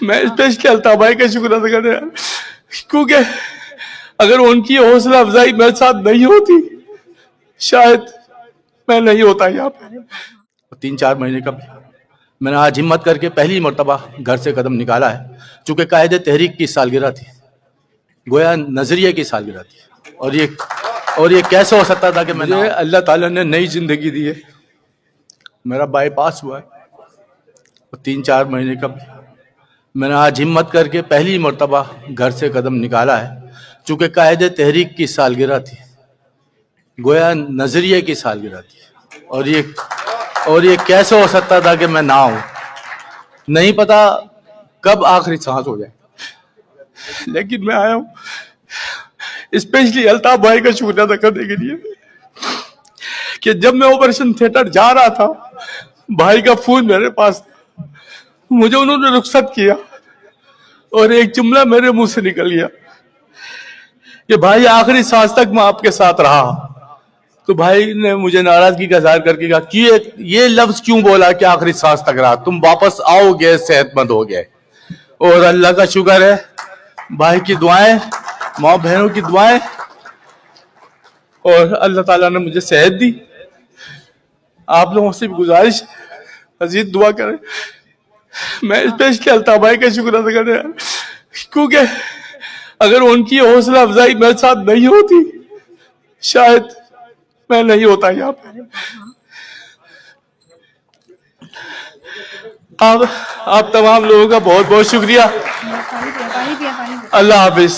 میں اسپیشلی الطاف بھائی کا شکر ادا کرنے آیا کیونکہ اگر ان کی حوصلہ افزائی میرے ساتھ نہیں ہوتی شاید میں نہیں ہوتا یہاں پہ۔ 3-4 مہینے کا میں نے آج ہمت کر کے پہلی مرتبہ گھر سے قدم نکالا ہے، چونکہ قائد تحریک کی سالگرہ تھی، گویا نظریے کی سالگرہ تھی، اور یہ کیسے ہو سکتا تھا کہ مجھے اللہ تعالیٰ نے نئی زندگی دی ہے۔ میرا بائی پاس ہوا ہے اور 3-4 مہینے کا میں نے آج ہمت کر کے پہلی مرتبہ گھر سے قدم نکالا ہے، چونکہ قائد تحریک کی سالگرہ تھی، گویا نظریے کی سالگرہ تھی، اور یہ کیسے ہو سکتا تھا کہ میں نہ ہوں۔ نہیں پتا کب آخری سانس ہو جائے، لیکن میں آیا ہوں اسپیشلی الطاف بھائی کا شکریہ ادا کرنے کے لیے کہ جب میں آپریشن تھیٹر جا رہا تھا بھائی کا فون میرے پاس تھا، مجھے انہوں نے رخصت کیا اور ایک جملہ میرے منہ سے نکل گیا کہ بھائی آخری سانس تک میں آپ کے ساتھ رہا۔ تو بھائی نے مجھے ناراضگی کا اظہار کر کے کہا کہ یہ لفظ کیوں بولا کہ آخری سانس تک رہا، تم واپس آؤ گے صحت مند ہو گئے۔ اور اللہ کا شکر ہے، بھائی کی دعائیں، ماں بہنوں کی دعائیں، اور اللہ تعالیٰ نے مجھے صحت دی۔ آپ لوگوں سے بھی گزارش مزید دعا کریں۔ میں اسپیشلی الطاف بھائی کا شکر ادا کرنے آیا کیونکہ اگر ان کی حوصلہ افزائی میرے ساتھ نہیں ہوتی شاید میں نہیں ہوتا یہاں پہ۔ آپ تمام لوگوں کا بہت بہت شکریہ۔ اللہ حافظ۔